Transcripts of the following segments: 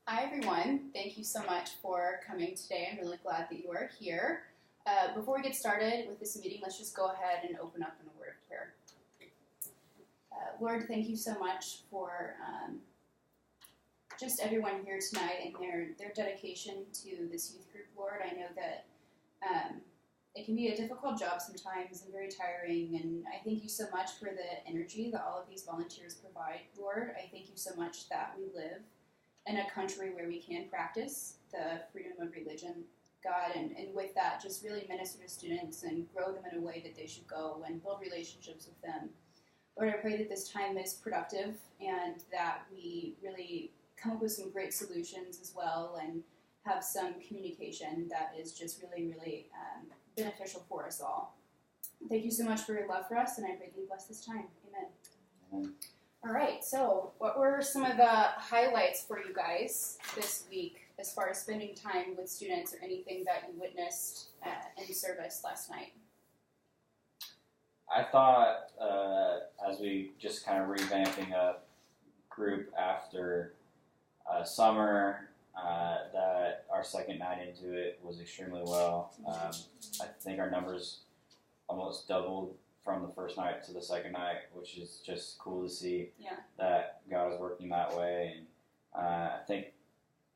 Hi everyone, thank you so much for coming today. I'm really glad that you are here. Before we get started with this meeting, let's just go ahead and open up in a word of prayer. Lord, thank you so much for just everyone here tonight and their dedication to this youth group, Lord. I know that it can be a difficult job sometimes and very tiring, and I thank you so much for the energy that all of these volunteers provide, Lord. I thank you so much that we live in a country where we can practice the freedom of religion, God, and with that, just really minister to students and grow them in a way that they should go and build relationships with them. Lord, I pray that this time is productive and that we really come up with some great solutions as well and have some communication that is just really, really beneficial for us all. Thank you so much for your love for us, and I pray that you bless this time. Amen. Amen. All right, so what were some of the highlights for you guys this week as far as spending time with students or anything that you witnessed in service last night? I thought as we just kind of revamping a group after summer, that our second night into it was extremely well. I think our numbers almost doubled from the first night to the second night, which is just cool to see that God is working that way. And I think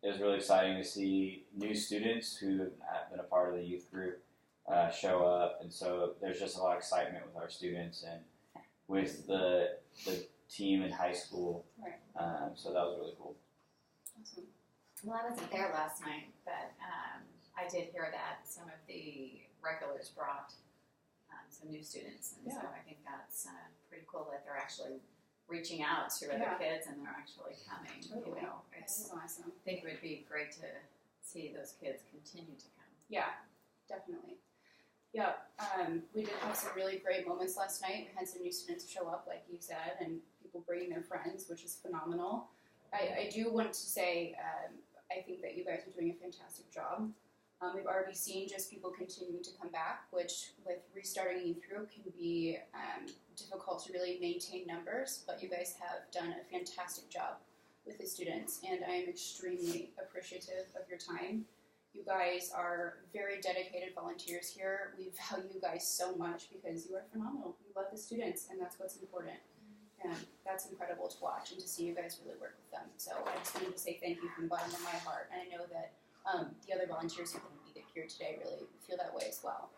it was really exciting to see new students who have been a part of the youth group show up. And so there's just a lot of excitement with our students and with the team in high school. Right. So that was really cool. Awesome. Well, I wasn't there last night, but I did hear that some of the regulars brought some new students, and so I think that's pretty cool that they're actually reaching out to other kids and they're actually coming. Totally. You know, it's Awesome. I think it would be great to see those kids continue to come. Yeah, definitely. Yeah, we did have some really great moments last night. We had some new students show up, like you said, and people bringing their friends, which is phenomenal. I do want to say I think that you guys are doing a fantastic job. We've already seen just people continuing to come back, which with restarting a youth group can be difficult to really maintain numbers, but you guys have done a fantastic job with the students, and I am extremely appreciative of your time. You guys are very dedicated volunteers here. We value you guys so much because you are phenomenal. You love the students, and that's what's important. And that's incredible to watch and to see you guys really work with them. So I just wanted to say thank you from the bottom of my heart, and I know that the other volunteers who couldn't be here today really feel that way as well.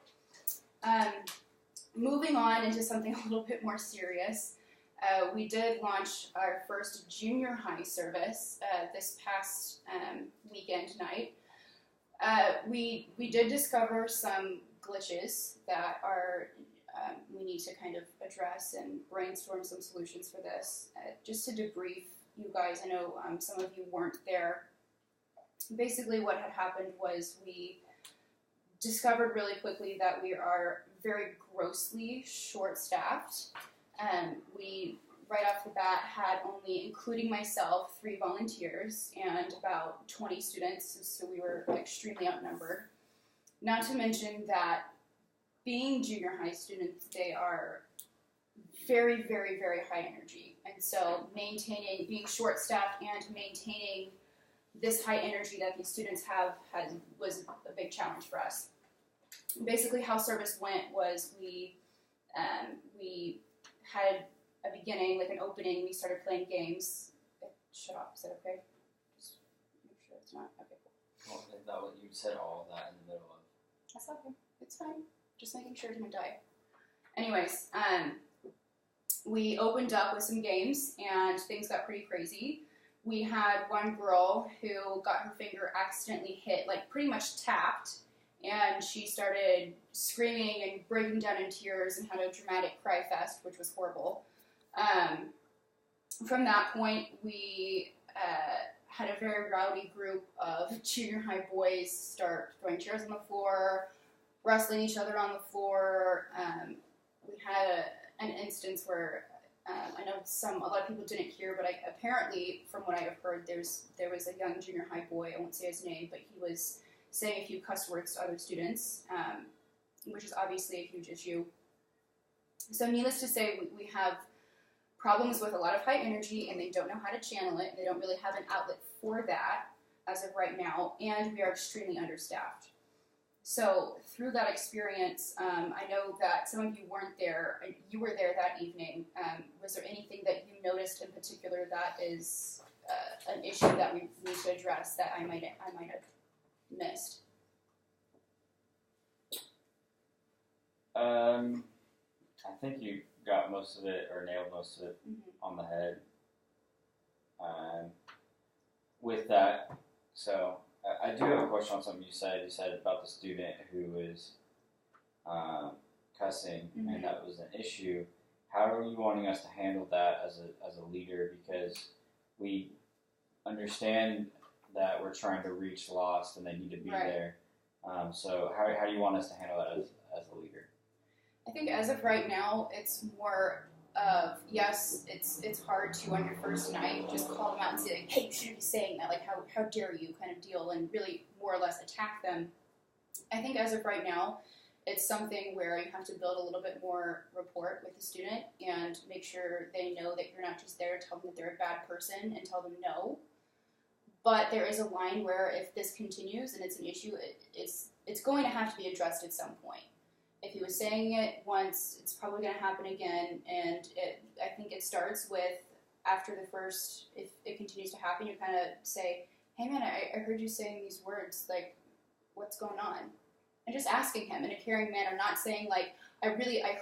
Moving on into something a little bit more serious, we did launch our first junior high service this past weekend night. We did discover some glitches that are we need to kind of address and brainstorm some solutions for this. Just to debrief you guys, I know some of you weren't there. Basically what had happened was we discovered really quickly that we are very grossly short-staffed. We, right off the bat, had only, including myself, 3 volunteers and about 20 students, so we were extremely outnumbered. Not to mention that being junior high students, they are very, very, very high energy. And so being short-staffed and maintaining this high energy that these students was a big challenge for us. Basically, how service went was we had a beginning, like an opening. We started playing games. Shut off. Is that okay? Just make sure it's not. Okay, cool. Well, I thought you said all of that in the middle of. That's okay. It's fine. Just making sure it didn't die. Anyways, we opened up with some games, and things got pretty crazy. We had one girl who got her finger accidentally hit, like pretty much tapped, and she started screaming and breaking down in tears and had a dramatic cry fest, which was horrible. From that point, we had a very rowdy group of junior high boys start throwing chairs on the floor, wrestling each other on the floor. We had an instance where I know a lot of people didn't hear, but apparently, from what I have heard, there was a young junior high boy, I won't say his name, but he was saying a few cuss words to other students, which is obviously a huge issue. So needless to say, we have problems with a lot of high energy, and they don't know how to channel it. They don't really have an outlet for that. as of right now, and we are extremely understaffed. So through that experience, I know that some of you weren't there. You were there that evening. Was there anything that you noticed in particular that is an issue that we need to address that I might have missed? I think you got most of it or nailed most of it on the head. With that, so I do have a question on something you said. You said about the student who was cussing, and that was an issue. How are you wanting us to handle that as a leader? Because we understand that we're trying to reach lost and they need to be there. So how do you want us to handle that as a leader? I think as of right now, it's more of, yes, it's hard to, on your first night, just call them out and say, like, hey, you shouldn't be saying that, like, how dare you kind of deal, and really more or less attack them. I think as of right now, it's something where you have to build a little bit more rapport with the student and make sure they know that you're not just there to tell them that they're a bad person and tell them no. But there is a line where if this continues and it's an issue, it's going to have to be addressed at some point. If he was saying it once, it's probably going to happen again, and I think it starts with, after the first, if it continues to happen, you kind of say, hey man, I heard you saying these words, like, what's going on? And just asking him in a caring manner, not saying like, I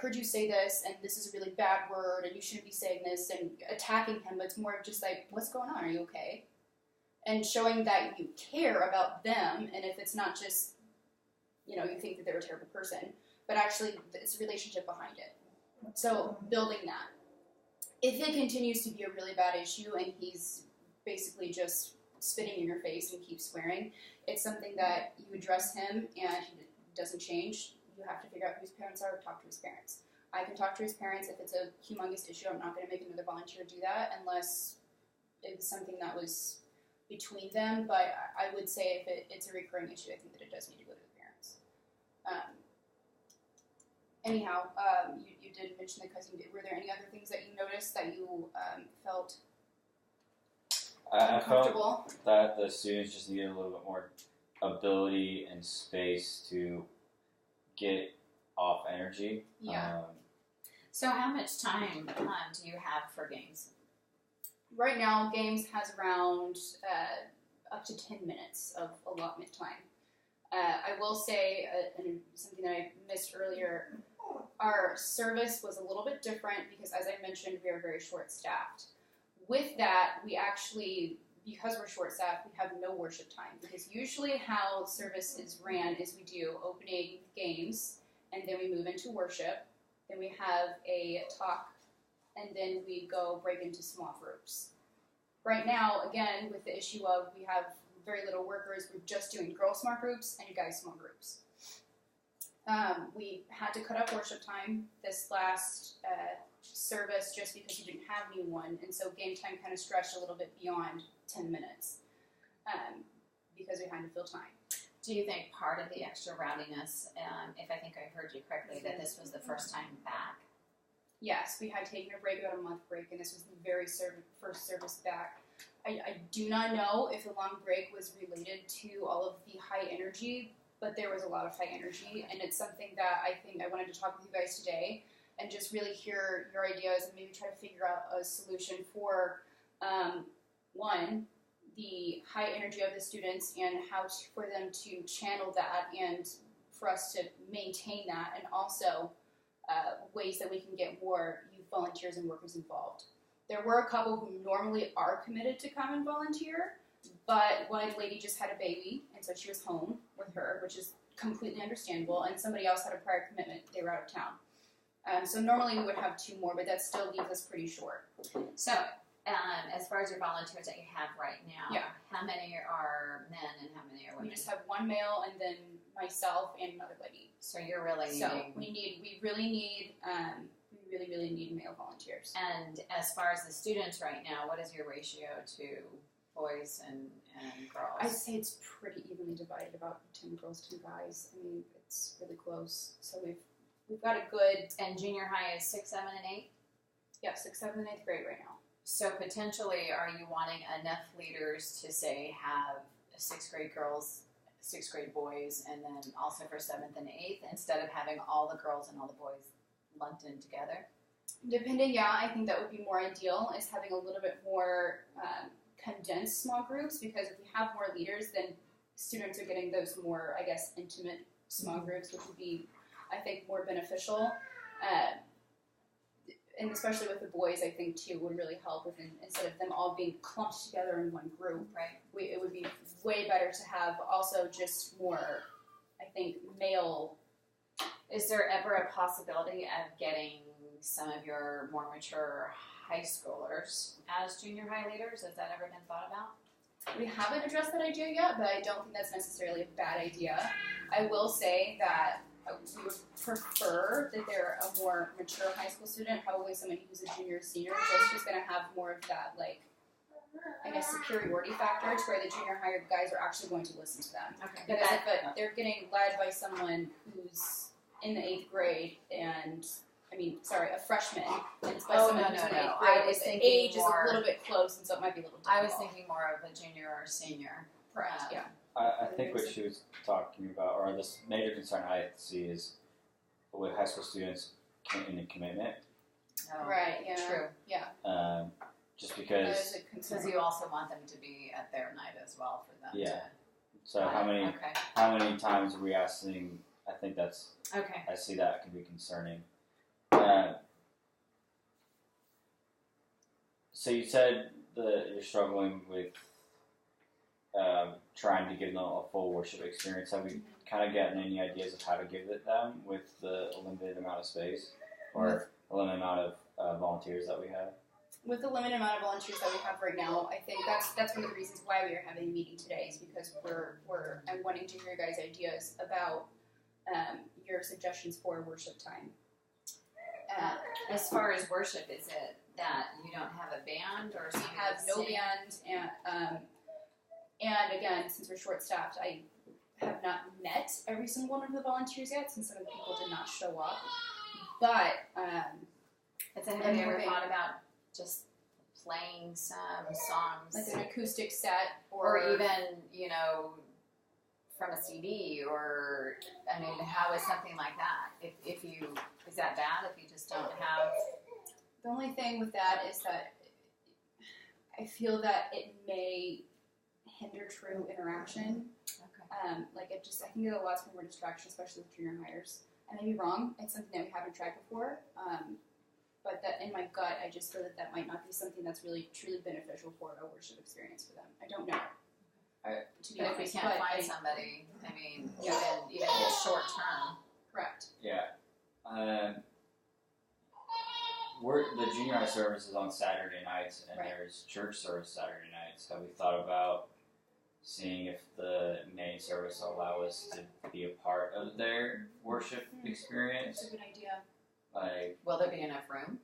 heard you say this, and this is a really bad word, and you shouldn't be saying this, and attacking him, but it's more of just like, what's going on, are you okay? And showing that you care about them, and if it's not just, you think that they're a terrible person, but actually it's a relationship behind it. So building that. If it continues to be a really bad issue and he's basically just spitting in your face and keeps swearing, it's something that you address him and he doesn't change. You have to figure out who his parents are, talk to his parents. I can talk to his parents if it's a humongous issue. I'm not going to make another volunteer do that unless it was something that was between them, but I would say if it's a recurring issue, I think that it does need to go to the parents. Anyhow, you did mention the cussing. Were there any other things that you noticed that you felt uncomfortable? I felt that the students just needed a little bit more ability and space to get off energy. Yeah. So how much time do you have for games? Right now, games has around up to 10 minutes of allotment time. I will say, and something that I missed earlier, our service was a little bit different because, as I mentioned, we are very short-staffed. With that, we actually, because we're short-staffed, we have no worship time. Because usually how service is ran is we do opening games, and then we move into worship, then we have a talk, and then we go break into small groups. Right now, again, with the issue of we have very little workers, we're just doing girl small groups and guys small groups. We had to cut up worship time this last service just because we didn't have anyone, and so game time kind of stretched a little bit beyond 10 minutes because we had to fill time. Do you think part of the extra rowdiness, if I think I heard you correctly, that this was the first time back? Yes, we had taken a break, about a month break, and this was the very first service back. I do not know if the long break was related to all of the high energy, but there was a lot of high energy, and it's something that I think I wanted to talk with you guys today and just really hear your ideas and maybe try to figure out a solution for, one, the high energy of the students and how for them to channel that and for us to maintain that, and also ways that we can get more youth volunteers and workers involved. There were a couple who normally are committed to come and volunteer, but one lady just had a baby, and so she was home with her, which is completely understandable, and somebody else had a prior commitment. They were out of town. So normally we would have 2 more, but that still leaves us pretty short. So as far as your volunteers that you have right now, how many are men and how many are women? We just have 1 male and then myself and another lady. So you're really needing... So we really need male volunteers. And as far as the students right now, what is your ratio to boys and girls? I'd say it's pretty evenly divided, about 10 girls, 10 guys. I mean, it's really close. So we've got a good... And junior high is 6, 7, and 8? Yeah, 6th, 7th, and 8th grade right now. So potentially, are you wanting enough leaders to say have 6th grade girls, 6th grade boys, and then also for 7th and 8th, instead of having all the girls and all the boys lumped in together? Depending, yeah, I think that would be more ideal, is having a little bit more condensed small groups, because if you have more leaders, then students are getting those more, I guess, intimate small groups, which would be, I think, more beneficial. And especially with the boys, I think, too, would really help with, instead of them all being clumped together in one group. Right. It would be way better to have also just more, I think, male. Is there ever a possibility of getting some of your more mature high schoolers as junior high leaders? Has that ever been thought about? We haven't addressed that idea yet, but I don't think that's necessarily a bad idea. I will say that we would prefer that they're a more mature high school student, probably somebody who's a junior or senior, just who's going to have more of that, like, I guess, superiority factor, to where the junior higher guys are actually going to listen to them. Okay. Because if they're getting led by someone who's in the 8th grade and, a freshman, and it's by someone who's in the 8th grade, I was the thinking age more, is a little bit close, and so it might be a little difficult. I was thinking more of a junior or senior. Correct, yeah. I think what she was talking about, or this major concern I see, is with high school students in the commitment. Oh, Right, yeah. True. Just That because. is a concern. Because you also want them to be at their night as well for them Yeah. to. So how many times are we asking? I think that's. Okay. I see that can be concerning. So you said that you're struggling with trying to give them a full worship experience. Have we kind of gotten any ideas of how to give it them with the limited amount of space or a limited amount of volunteers that we have? With the limited amount of volunteers that we have right now, I think that's one of the reasons why we are having a meeting today, is because I'm wanting to hear your guys' ideas about your suggestions for worship time. As far as worship, is it that you don't have a band, or We have no band, and again, since we're short-staffed, I have not met every single one of the volunteers yet, since some of the people did not show up. But Has anybody ever hoping- thought about just playing some songs, like an acoustic set, or even from a CD, or how is something like that? If you, is that bad if you just don't have? The only thing with that is that I feel that it may hinder true interaction. Okay. I think there's lots more distraction, especially with junior hires. I may be wrong. It's something that we haven't tried before. But that in my gut, I just feel that might not be something that's really truly beneficial for a worship experience for them. I don't know. To be But if we honest, can't but find somebody, even if it's short term. correct. Yeah. The junior high service is on Saturday nights, and Right. there's church service Saturday nights. Have we thought about seeing if the main service will allow us to be a part of their worship experience? That's a good idea. Will there be enough room?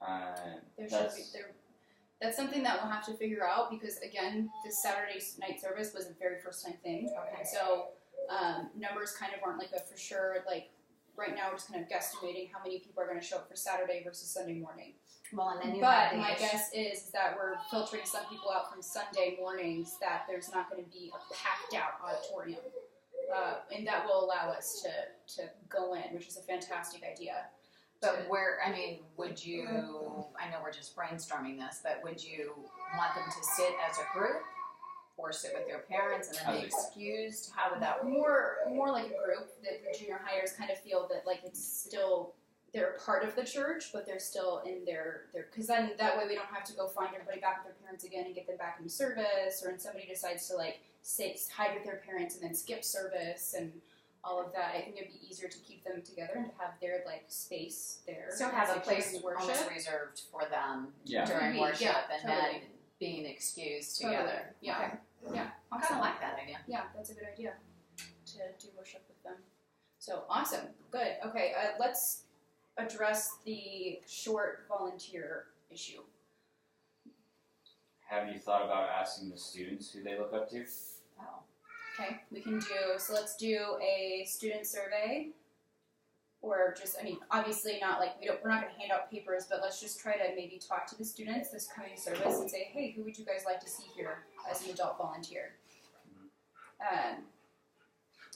There should be. That's something that we'll have to figure out, because again, this Saturday night service was a very first time thing. Okay. So numbers kind of aren't like a for sure. Like right now, we're just kind of guesstimating how many people are going to show up for Saturday versus Sunday morning. Well, and then you have But the my issue. guess is that we're filtering some people out from Sunday mornings, that there's not going to be a packed out auditorium, and that will allow us to go in, which is a fantastic idea. But would you, I know we're just brainstorming this, but would you want them to sit as a group, or sit with their parents and then be excused? How would that work? More like a group, that the junior hires kind of feel that like it's still, they're part of the church, but they're still in their because then that way we don't have to go find everybody back with their parents again and get them back into service, or when somebody decides to hide with their parents and then skip service and all of that. I think it'd be easier to keep them together and to have their space there. So have a place during almost reserved for them Yeah. during Maybe, worship, yeah, and totally. then being excused Totally. together. Yeah. Okay. Yeah. I kind of like that idea. Yeah, that's a good idea to do worship with them. So awesome, good. Okay, let's address the short volunteer issue. Have you thought about asking the students who they look up to? Oh. Okay, we can do, so let's do a student survey, or just, obviously not we're not going to hand out papers, but let's just try to maybe talk to the students this coming service and say, hey, who would you guys like to see here as an adult volunteer?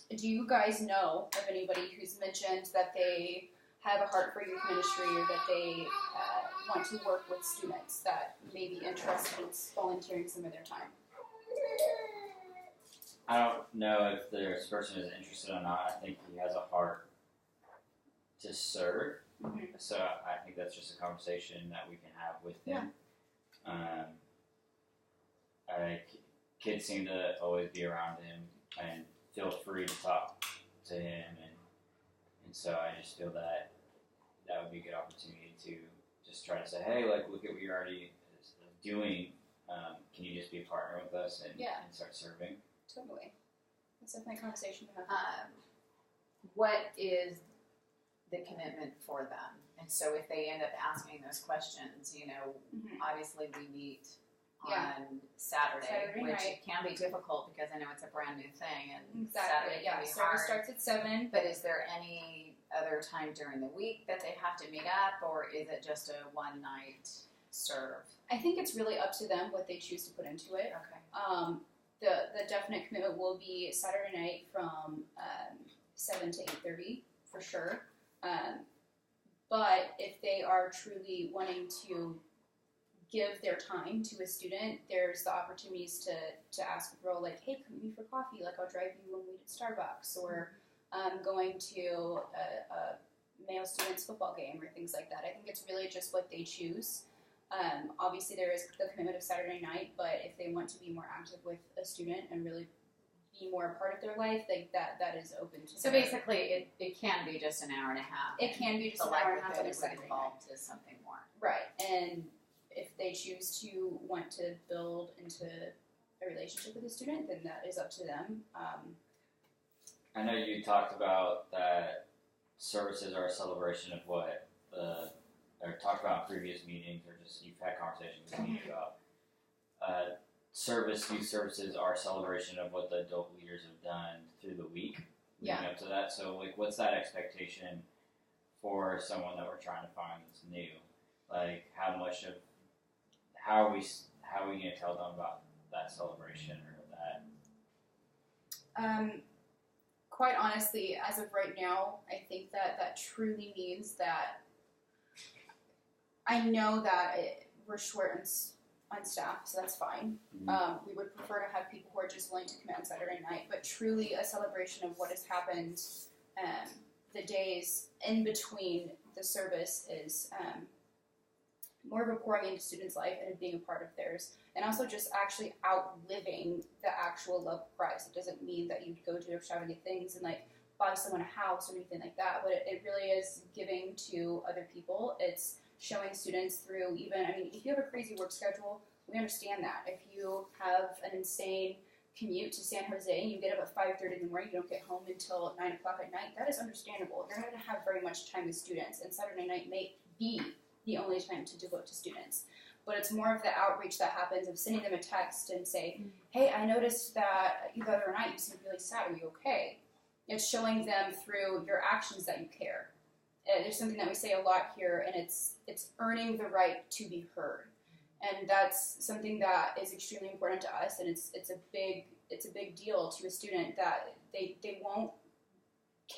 Do you guys know of anybody who's mentioned that they have a heart for youth ministry or that they want to work with students that may be interested in volunteering some of their time? I don't know if this person is interested or not. I think he has a heart to serve. Mm-hmm. So I think that's just a conversation that we can have with him. Kids seem to always be around him and feel free to talk to him, and so I just feel that would be a good opportunity to just try to say, hey, like, look at what you're already doing. Can you just be a partner with us and start serving? Totally. That's definitely a conversation to have. What is the commitment for them? And so if they end up asking those questions, obviously we meet on Saturday which night. Can be difficult because I know it's a brand new thing, and Exactly. Saturday can be Service hard. starts at 7. But is there any other time during the week that they have to meet up, or is it just a one night serve? I think it's really up to them what they choose to put into it. Okay. The definite commitment will be Saturday night from 7 to 8:30 for sure. But if they are truly wanting to give their time to a student, there's the opportunities to ask a girl, like, hey, come meet me for coffee, like I'll drive you when we meet at Starbucks, or going to a male students football game or things like that. I think it's really just what they choose. Obviously there is the commitment of Saturday night, but if they want to be more active with a student and really be more a part of their life, like that is open to So them. basically it can be just an hour and a half. It can be just the an hour and a half on likelihood a it Saturday would night. evolve to something more. Right, and if they choose to want to build into a relationship with a student, then that is up to them. I know you talked about that services are a celebration of what or talked about in previous meetings, or just you've had conversations with me about youth services are a celebration of what the adult leaders have done through the week leading up to that. So, like, what's that expectation for someone that we're trying to find that's new? Like, how are we going to tell them about that celebration or that? Quite honestly, as of right now, I think that truly means that I know that we're short on staff, so that's fine. Mm-hmm. We would prefer to have people who are just willing to commit on Saturday night, but truly a celebration of what has happened the days in between the service is more of a pouring into students' life and being a part of theirs, and also just actually outliving the actual love of Christ. It doesn't mean that you go to extravagant things and like buy someone a house or anything like that, but it really is giving to other people. It's showing students through if you have a crazy work schedule, we understand that. If you have an insane commute to San Jose and you get up at 5:30 in the morning, you don't get home until 9 o'clock at night, that is understandable. You're not going to have very much time with students, and Saturday night may be the only time to devote to students. But it's more of the outreach that happens of sending them a text and say, hey, I noticed that the other night you seemed really sad, are you okay? It's showing them through your actions that you care. There's something that we say a lot here, and it's earning the right to be heard. And that's something that is extremely important to us, and it's a big deal to a student that they won't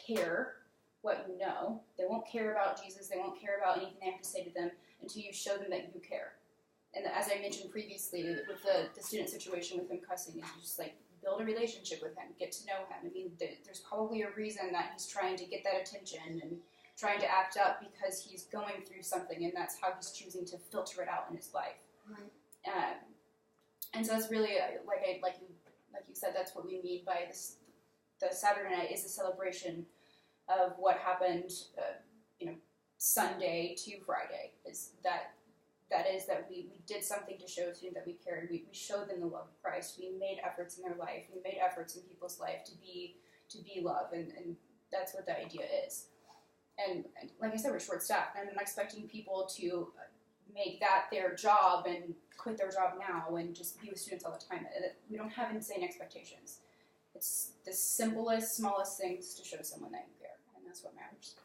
care what you know. They won't care about Jesus. They won't care about anything they have to say to them until you show them that you care. And as I mentioned previously, with the student situation with him cussing, is just like build a relationship with him, get to know him. I mean, there's probably a reason that he's trying to get that attention and trying to act up because he's going through something, and that's how he's choosing to filter it out in his life. Right. And so it's really like you said, that's what we mean by this. The Saturday night is a celebration of what happened, Sunday to Friday. Is that we did something to show a student that we cared. We showed them the love of Christ. We made efforts in their life. We made efforts in people's life to be love, and that's what the idea is. And like I said, we're short-staffed, and I'm not expecting people to make that their job and quit their job now and just be with students all the time. We don't have insane expectations. It's the simplest, smallest things to show someone that you care, and that's what matters.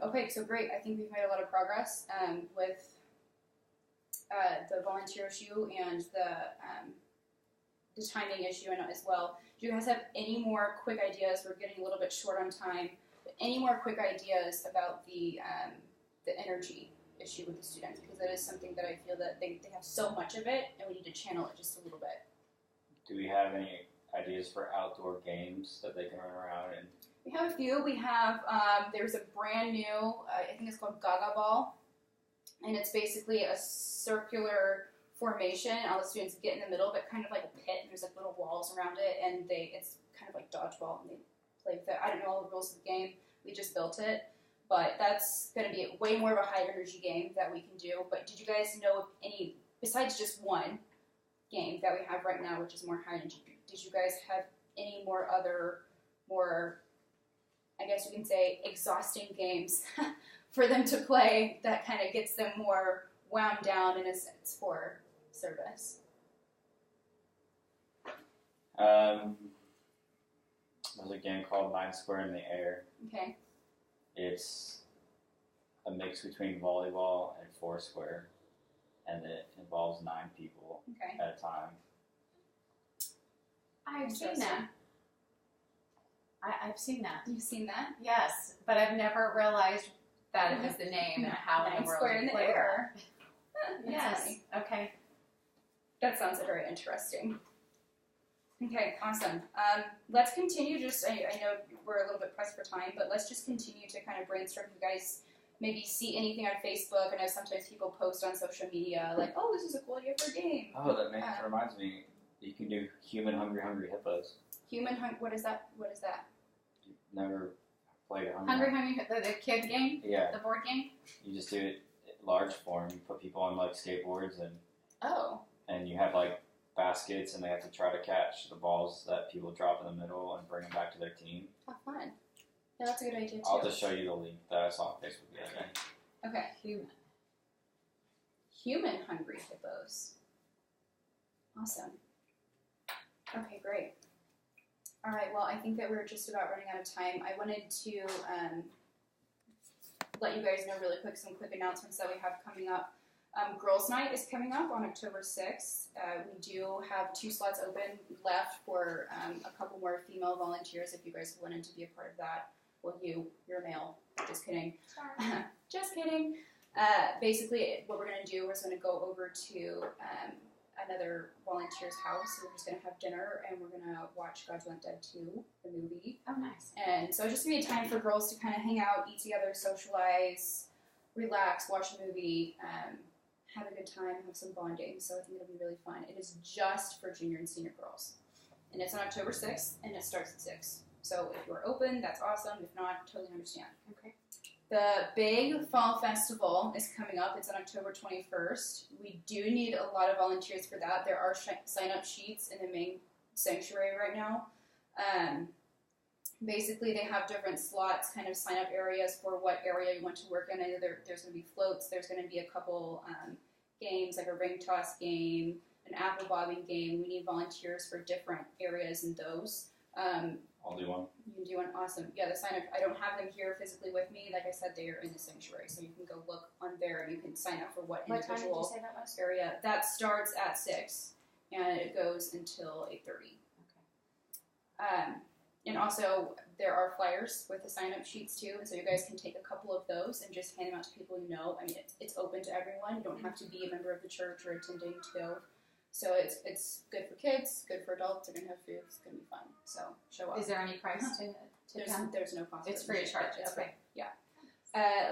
Okay, so great. I think we've made a lot of progress with the volunteer issue and the timing issue I know as well. Do you guys have any more quick ideas? We're getting a little bit short on time. But any more quick ideas about the energy issue with the students? Because that is something that I feel that they have so much of it, and we need to channel it just a little bit. Do we have any ideas for outdoor games that they can run around and? We have a few. We have, there's a brand new, I think it's called Gaga Ball, and it's basically a circular formation. All the students get in the middle of it, kind of like a pit, and there's like little walls around it, and it's kind of like dodgeball, and they play with it. I don't know all the rules of the game. We just built it, but that's going to be way more of a high energy game that we can do. But did you guys know of any, besides just one game that we have right now, which is more high energy, did you guys have any more more, I guess you can say, exhausting games for them to play that kind of gets them more wound down in a sense for service? There's a game called 9 Square in the Air. Okay. It's a mix between volleyball and 4 square, and it involves 9 people Okay. at a time. I've seen that. I've seen that. You've seen that? Yes, but I've never realized that it was the name and how in 9 the world Square you in the play Air. that. Yes. Okay. That sounds very interesting. Okay, awesome. Let's continue. Just I know we're a little bit pressed for time, but let's just continue to kind of brainstorm. You guys maybe see anything on Facebook. I know sometimes people post on social media like, "Oh, this is a cool idea for a game." Oh, that reminds me. You can do Human Hungry Hippos. What is that? What is that? You've never played a Hungry, the kid game? Yeah. The board game? You just do it in large form. You put people on like skateboards Oh. and you have like baskets, and they have to try to catch the balls that people drop in the middle and bring them back to their team. How fun. Yeah, that's a good idea too. I'll just show you the link that I saw on Facebook the other day. Okay. Human Hungry Hippos. Awesome. Okay, great. All right, well, I think that we're just about running out of time. I wanted to let you guys know really quick some quick announcements that we have coming up. Girls' Night is coming up on October 6th. We do have 2 slots open left for a couple more female volunteers if you guys wanted to be a part of that. Well, you're a male. Just kidding. Sorry. Just kidding. Basically, what we're going to do is going to go over to another volunteer's house. So we're just going to have dinner, and we're going to watch Gods Went Dead 2, the movie. Oh, nice. And so it's just going to be a time for girls to kind of hang out, eat together, socialize, relax, watch a movie, have a good time, have some bonding. So I think it'll be really fun. It is just for junior and senior girls. And it's on October 6th, and it starts at 6. So if you're open, that's awesome. If not, totally understand. Okay. The big fall festival is coming up. It's on October 21st. We do need a lot of volunteers for that. There are sign-up sheets in the main sanctuary right now. Basically, they have different slots, kind of sign-up areas for what area you want to work in. I know there's going to be floats. There's going to be a couple games, like a ring toss game, an apple bobbing game. We need volunteers for different areas in those. I'll do one. You can do one. Awesome. Yeah, the sign up. I don't have them here physically with me. Like I said, they are in the sanctuary, so you can go look on there and you can sign up for what What time did you individual say that was? area. That starts at 6 and it goes until 8:30. Okay. And also there are flyers with the sign up sheets too, and so you guys can take a couple of those and just hand them out to people you know. I mean, it's open to everyone. You don't have to be a member of the church or attending to go. So it's good for kids, good for adults. They're gonna have food. It's gonna be fun. So show up. Is there any price to come? There's no cost. It's free of charge. It's Okay. free. Yeah.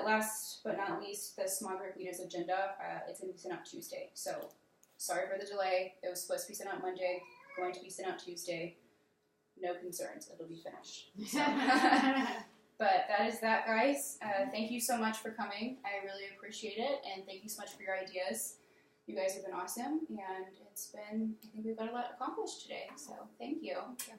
Last but not least, the Small Group Leaders Agenda. It's going to be sent out Tuesday. So sorry for the delay. It was supposed to be sent out Monday. Going to be sent out Tuesday. No concerns. It'll be finished. So. But that is that, guys. Thank you so much for coming. I really appreciate it, and thank you so much for your ideas. You guys have been awesome, and I think we've got a lot accomplished today. So thank you. Thank you.